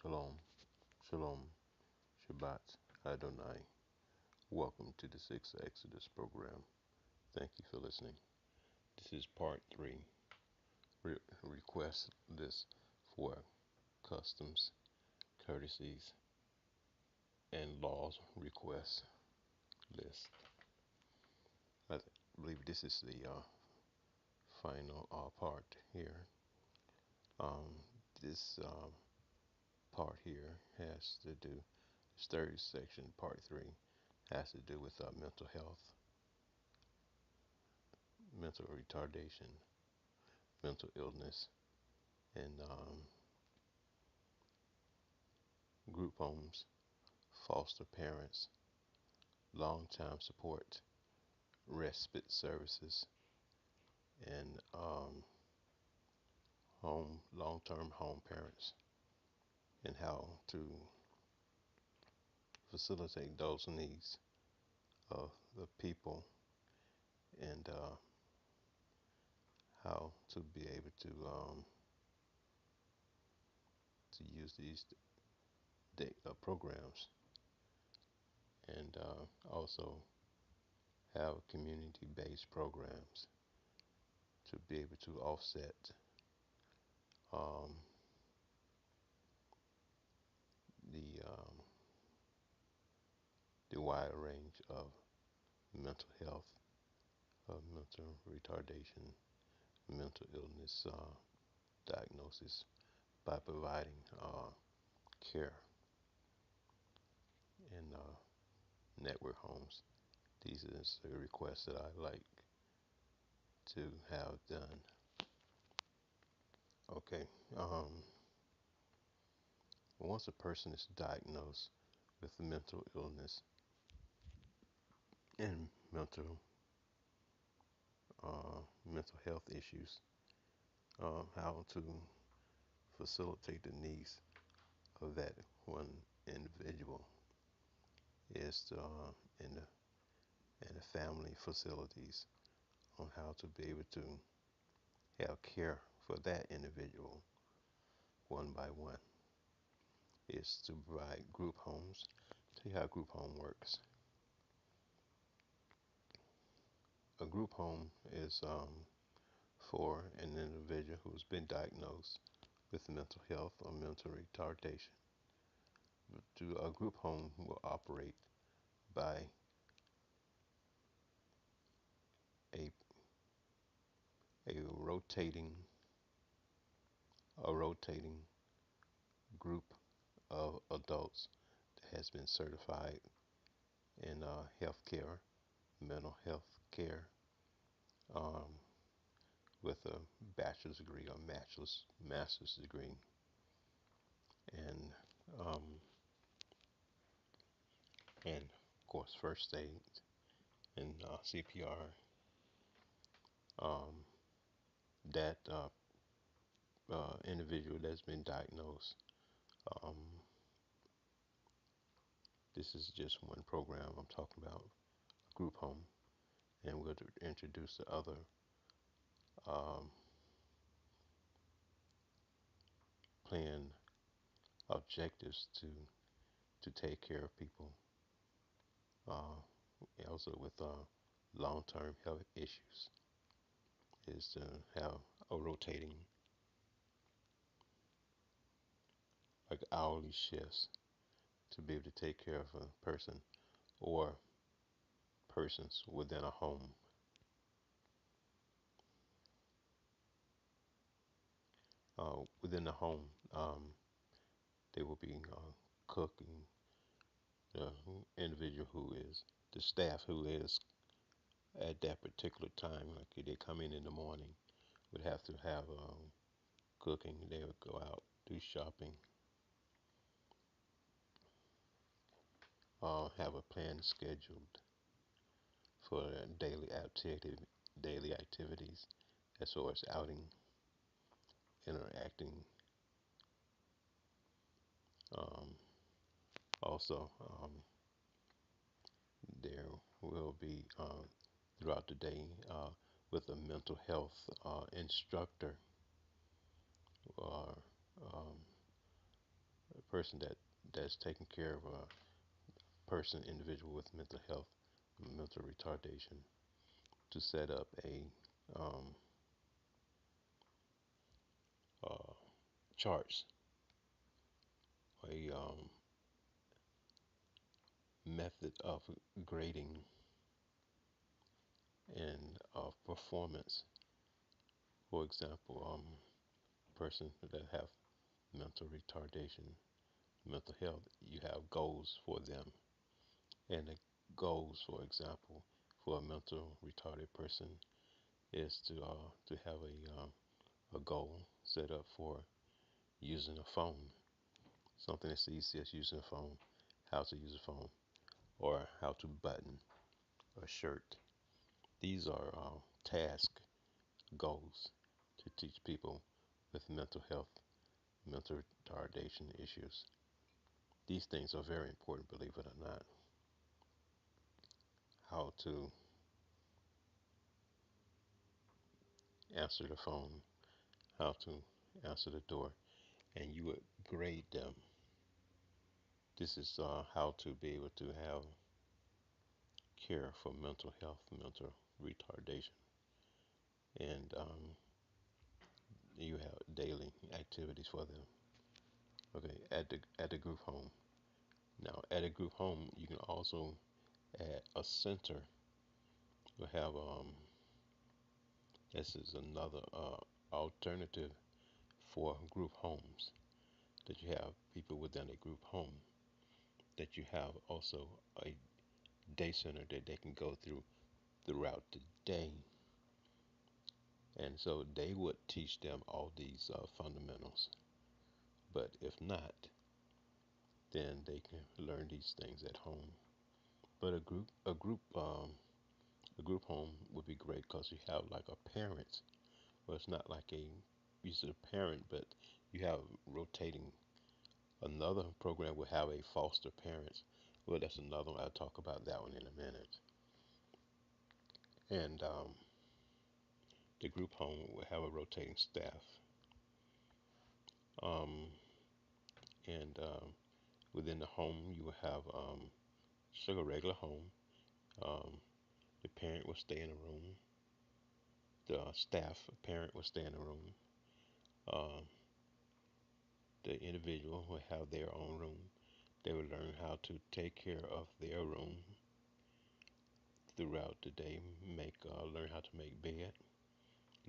Shalom, Shalom, Shabbat, Adonai. Welcome to the Sixth Exodus program. Thank you for listening. This is part 3. Request list for customs, courtesies, and laws request list. I believe this is the final part here. Um, this part here has to do, this third section, part 3, has to do with mental health, mental retardation, mental illness, and group homes, foster parents, long-time support, respite services, and long-term home parents, and how to facilitate those needs of the people, and how to be able to use these programs, and also have community-based programs to be able to offset um, the the wide range of mental health, mental retardation, mental illness diagnosis by providing care in network homes. These are the requests that I like to have done. Okay. Once a person is diagnosed with mental illness and mental health issues, how to facilitate the needs of that one individual is to, in the family facilities, on how to be able to have care for that individual one by one, is to provide group homes. Tell you how a group home works. A group home is for an individual who's been diagnosed with mental health or mental retardation. A group home will operate by a a rotating a rotating group of adults that has been certified in healthcare, mental health care, um, with a bachelor's degree or master's degree, and um, and of course first aid and CPR. Um, that individual that's been diagnosed. Um, this is just one program I'm talking about, group home, and we'll introduce the other um, plan objectives to take care of people, also with long-term health issues, is to have a rotating, like hourly shifts, to be able to take care of a person or persons within a home. Within the home, they will be cooking. The individual who is, the staff who is at that particular time, like they come in the morning, would have to have cooking. They would go out, do shopping, have a plan scheduled for daily activities, as far as outing, interacting. Um, Also, there will be throughout the day with a mental health instructor or person that's taking care of a person, individual with mental health, mental retardation, to set up um, uh, charts, a method of grading and of performance. For example, person that have mental retardation, mental health, you have goals for them, and the goals, for example, for a mental retarded person is to have a goal set up for using a phone, something as easy as using a phone, how to use a phone, or how to button a shirt. These are task goals to teach people with mental health, mental retardation issues. These things are very important, believe it or not. How to answer the phone, how to answer the door, and you would grade them. This is how to be able to have care for mental health, mental retardation, and you have daily activities for them. Okay, at the group home. Now, at a group home, you can also add a center. We have this is another alternative for group homes, that you have people within a group home, that you have also a day center that they can go through throughout the day. And so they would teach them all these fundamentals. But if not, then they can learn these things at home. But a group home would be great because you have like a parent. Well, it's not like you said a parent, but you have rotating. Another program will have a foster parents. Well, that's another one. I'll talk about that one in a minute. And the group home will have a rotating staff. Um, and within the home, you will have just like a regular home. Um, the parent will stay in a room. The staff parent will stay in a room. Um, the individual will have their own room. They will learn how to take care of their room throughout the day. Learn how to make bed.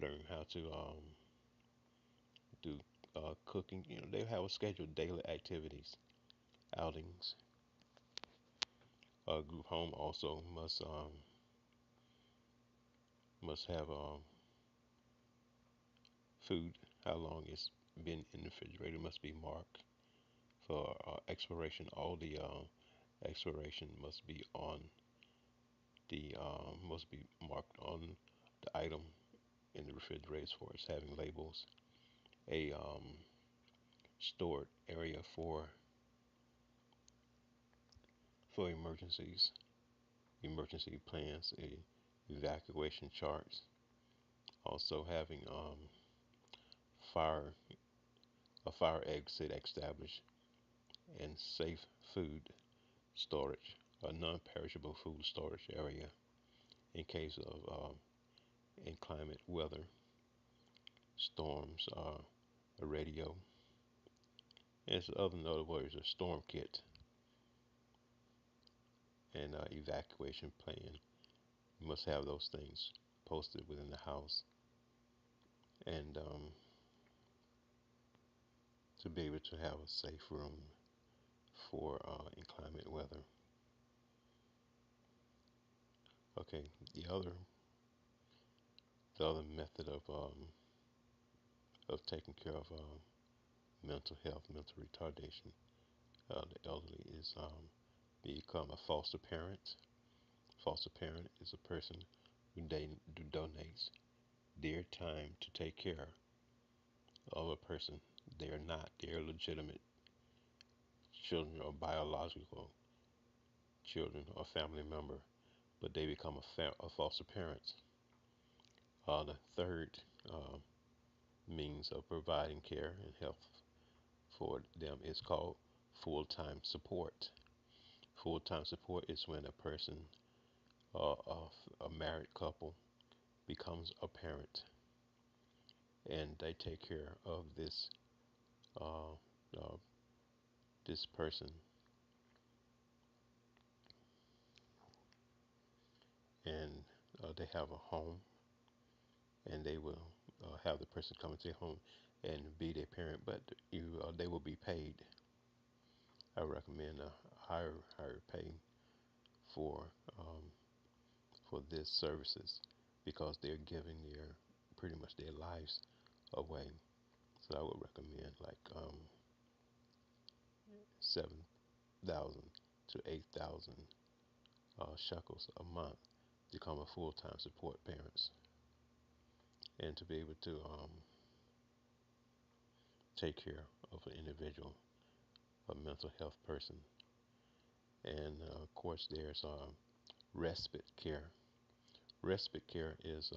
Learn how to do cooking. You know, they have a scheduled daily activities, outings. A group home also must have food. How long it's been in the refrigerator must be marked for expiration. All the expiration must be marked on the item in the refrigerator as far as having labels. A stored area for emergencies, emergency plans, evacuation charts. Also having fire a fire exit established, and safe food storage, a non-perishable food storage area in case of inclement weather, storms, a radio. As other notable is a storm kit and evacuation plan. You must have those things posted within the house, and to be able to have a safe room for inclement weather. Okay, the other method of taking care of mental health, mental retardation, the elderly is become a foster parent. Foster parent is a person who donates their time to take care of a person. They are not their legitimate children or biological children or family member, but they become a foster parent. The third uh, means of providing care and health for them is called full-time support. Full-time support is when a person, of a married couple, becomes a parent, and they take care of uh, uh, this person, and they have a home, and they will have the person come into their home and be their parent, but they will be paid. I recommend a higher pay for um, for this services because they're giving their pretty much their lives away. So I would recommend like 7,000 to 8,000 shekels a month to become a full-time support parents and to be able to take care of an individual, a mental health person. And of course, there's respite care. Respite care is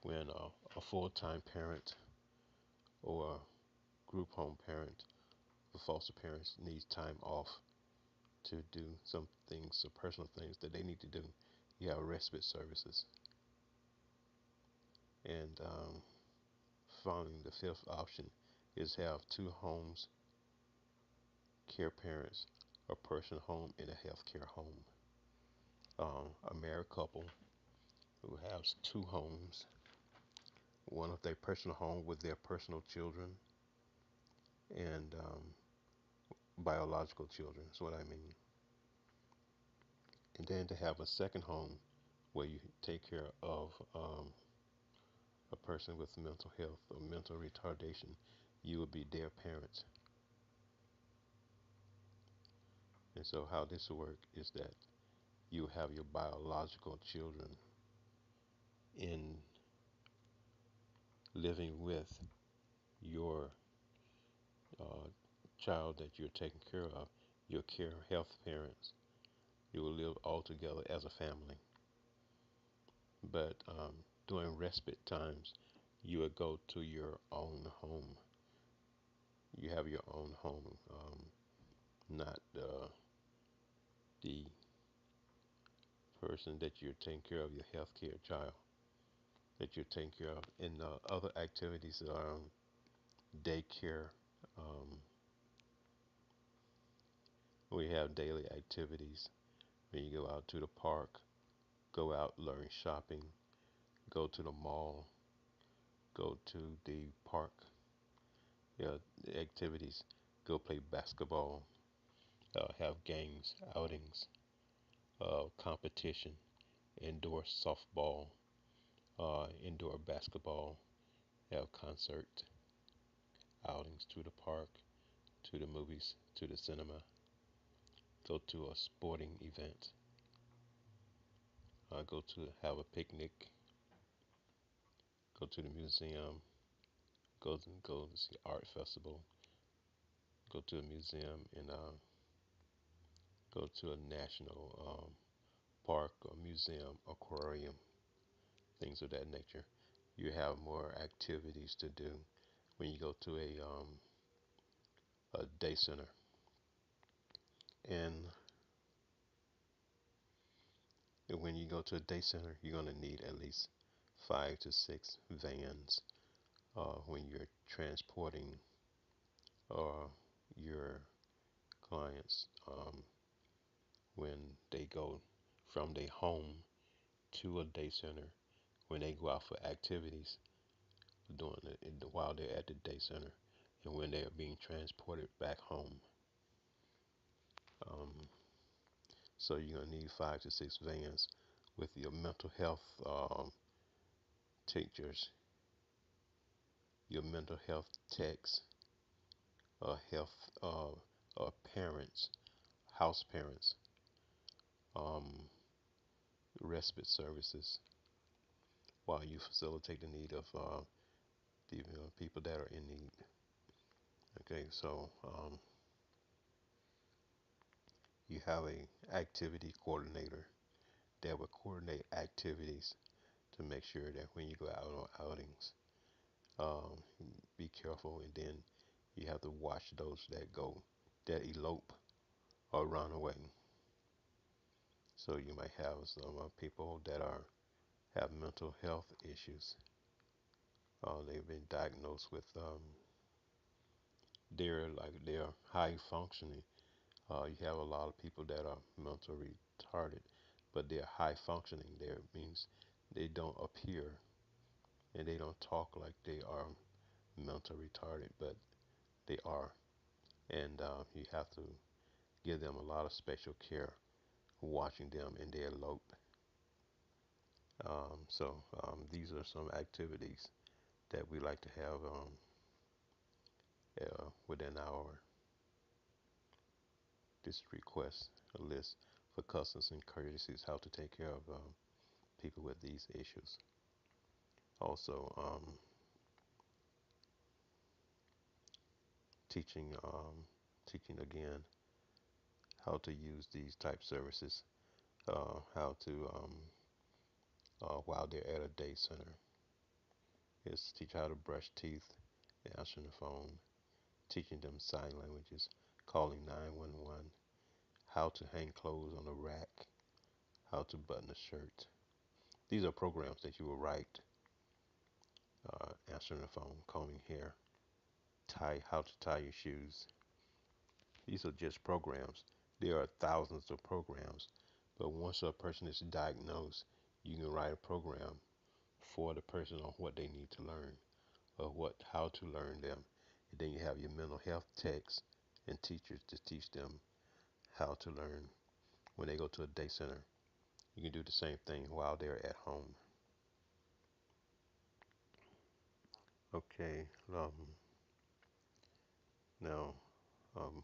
when a full-time parent or group home parent or foster parents needs time off to do some things, some personal things that they need to do. You have respite services. And finally, the fifth option is have two homes, care parents, a personal home, and a healthcare home. A married couple who has two homes, one of their personal home with their personal children and biological children, is what I mean. And then to have a second home where you take care of a person with mental health or mental retardation, you will be their parent. And so how this will work is that you have your biological children in living with your uh, child that you're taking care of, your care health parents. You will live all together as a family. But during respite times, you will go to your own home. You have your own home, not the person that you're taking care of, your healthcare child that you're taking care of. And other activities are daycare. Um, we have daily activities when you go out to the park, go out learn shopping, go to the mall, go to the park, yeah, the activities, go play basketball, have games, outings, competition, indoor softball, indoor basketball, have concert outings to the park, to the movies, to the cinema, go to a sporting event, go to have a picnic, go to the museum, go to see art festival, go to a museum, and go to a national park or museum, aquarium, things of that nature. You have more activities to do when you go to a day center. And when you go to a day center, you're going to need at least 5 to 6 vans when you're transporting your clients when they go from their home to a day center, when they go out for activities doing it while they're at the day center, and when they are being transported back home. Um, so you're gonna need 5 to 6 vans with your mental health teachers, your mental health techs, health parents, house parents, um, respite services, while you facilitate the need of the people that are in need. Okay, so you have a activity coordinator that will coordinate activities to make sure that when you go out on outings, um, be careful, and then you have to watch those that go that elope or run away. So you might have some people that are have mental health issues. They've been diagnosed with they're high functioning. You have a lot of people that are mentally retarded, but they're high functioning. There means they don't appear and they don't talk like they are mental retarded, but they are. And you have to give them a lot of special care, watching them in their lope. So these are some activities that we like to have within our this request list for customs and courtesies, how to take care of people with these issues. Also, teaching teaching again how to use these type services, how to while they're at a day center, is teach how to brush teeth, answering the phone, teaching them sign languages, calling 911, how to hang clothes on a rack, how to button a shirt. These are programs that you will write, answering the phone, combing hair, how to tie your shoes. These are just programs. There are thousands of programs, but once a person is diagnosed, you can write a program for the person on what they need to learn or how to learn them. And then you have your mental health techs and teachers to teach them how to learn when they go to a day center. You can do the same thing while they're at home. Okay, now, um,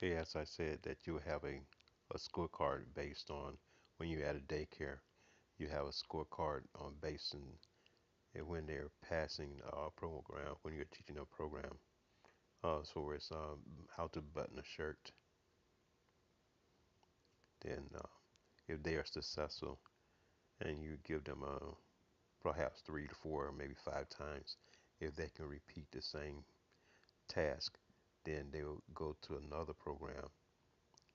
as I said, that you have a scorecard based on when you're at a daycare. You have a scorecard based on when they're passing a program, when you're teaching a program. So it's how to button a shirt. Then, if they are successful, and you give them perhaps 3 to 4 or maybe 5 times, if they can repeat the same task, then they will go to another program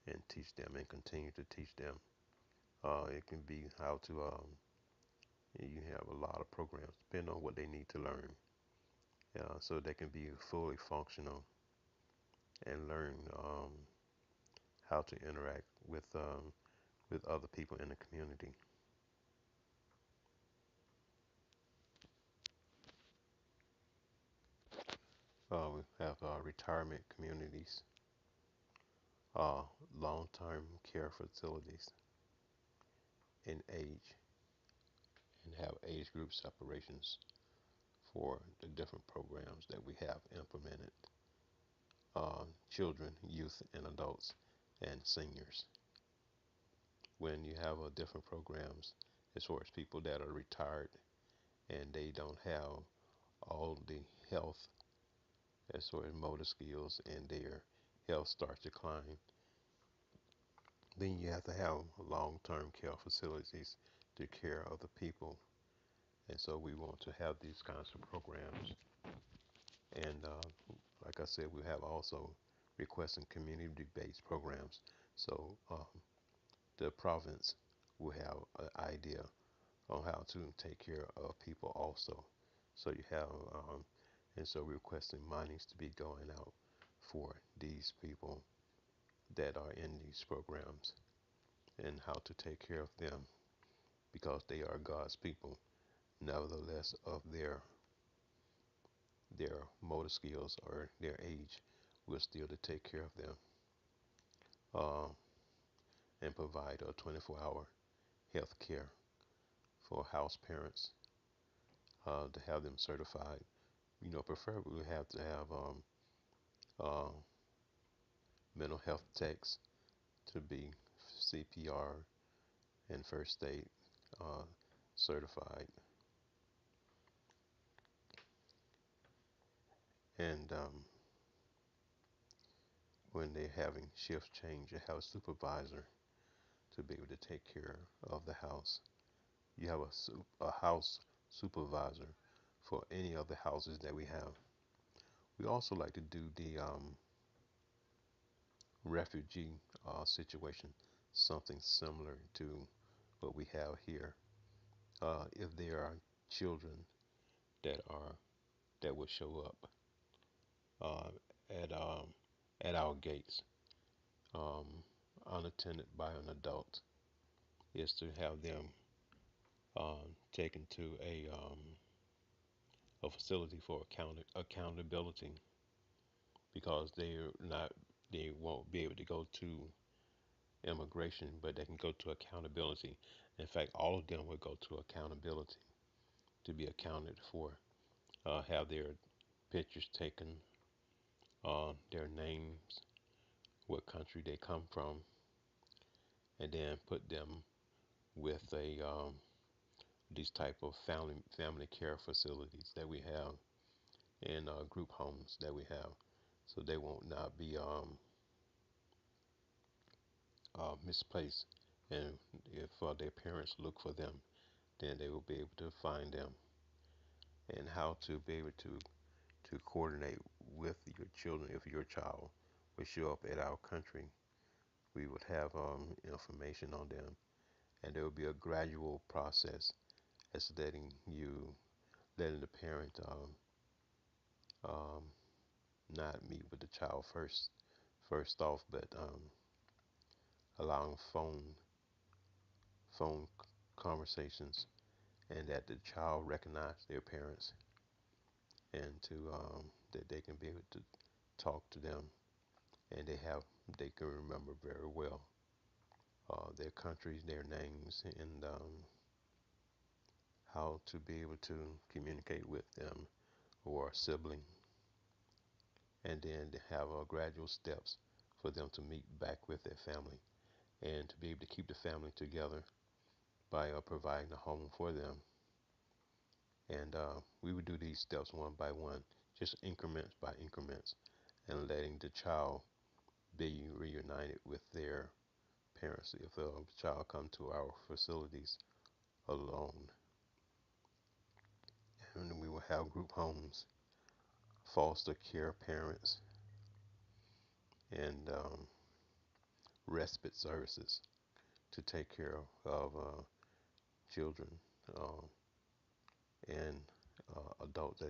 and teach them and continue to teach them. It can be how to you have a lot of programs depending on what they need to learn, so they can be fully functional and learn how to interact with other people in the community. We have retirement communities, uh, long-term care facilities in age, and have age group separations for the different programs that we have implemented. Children, youth, and adults, and seniors. When you have different programs, as far as people that are retired and they don't have all the health as far as motor skills and their health starts to decline, then you have to have long-term care facilities to care of the people. And so we want to have these kinds of programs. And like I said, we have also requesting community-based programs. So the province will have an idea on how to take care of people also. So you have, and so we're requesting monies to be going out for these people that are in these programs and how to take care of them because they are God's people. Nevertheless, of their motor skills or their age, we're still to take care of them uh, and provide a 24-hour health care for house parents to have them certified. Preferably we have to have uh, mental health techs to be CPR and first aid uh, certified. And when they're having shift change, you have a supervisor to be able to take care of the house. You have a house supervisor for any of the houses that we have. We also like to do the refugee situation, something similar to what we have here. If there are children that are that will show up uh, at our gates, um, unattended by an adult, is to have them taken to a facility for accountability, because they won't be able to go to immigration, but they can go to accountability. In fact, all of them will go to accountability to be accounted for, have their pictures taken, their names, what country they come from, and then put them with a these type of family care facilities that we have, and group homes that we have, so they won't not be misplaced. And if their parents look for them, then they will be able to find them. And how to be able to coordinate with your children. If your child will show up at our country, we would have information on them, and there will be a gradual process as letting the parent um, not meet with the child first off, but allowing phone conversations, and that the child recognize their parents, and to that they can be able to talk to them, and they can remember very well their countries, their names, and how to be able to communicate with them or a sibling, and then to have gradual steps for them to meet back with their family, and to be able to keep the family together by providing a home for them. And we would do these steps one by one, just increments by increments, and letting the child be reunited with their parents. If a child come to our facilities alone, and we will have group homes, foster care parents, and respite services to take care of children uh, and adults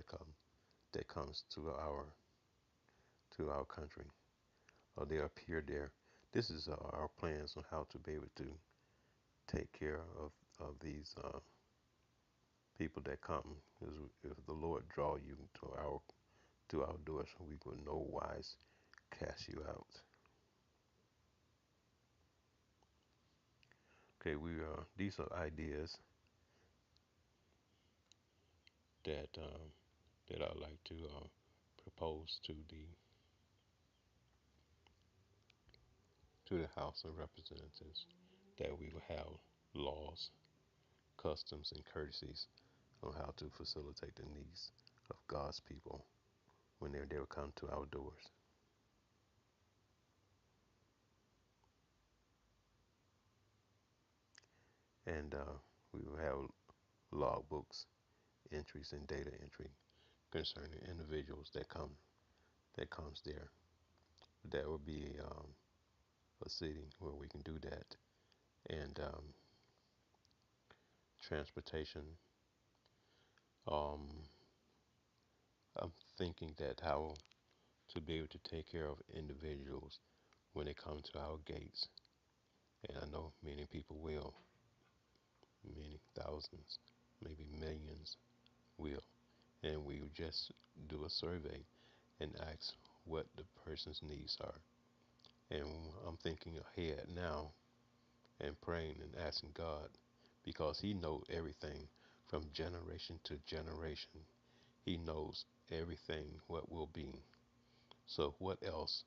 that comes to our country. They appear there. This is our plans on how to be able to take care of these people that come. If the Lord draw you to our doors, we will no wise cast you out. Okay, we these are ideas that that I like to propose to the House of Representatives, that we will have laws, customs, and courtesies on how to facilitate the needs of God's people when they will come to our doors. And we will have logbooks, entries, and data entry concerning individuals that comes there. That will be a sitting where we can do that. And transportation. Um, I'm thinking that how to be able to take care of individuals when they come to our gates. And I know many people will, many thousands, maybe millions will. And we would just do a survey and ask what the person's needs are. And I'm thinking ahead now and praying and asking God, because He knows everything from generation to generation. He knows everything what will be. So what else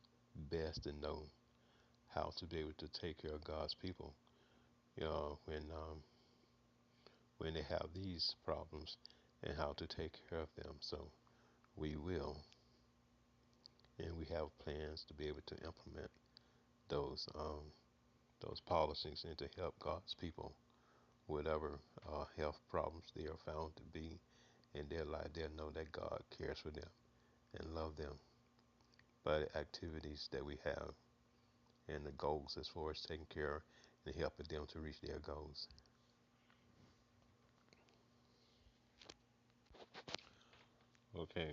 best to know how to be able to take care of God's people, when they have these problems, and how to take care of them. So we will, and we have plans to be able to implement those policies, and to help God's people, whatever health problems they are found to be in their life. They'll know that God cares for them, and love them by the activities that we have and the goals as far as taking care and helping them to reach their goals. Okay,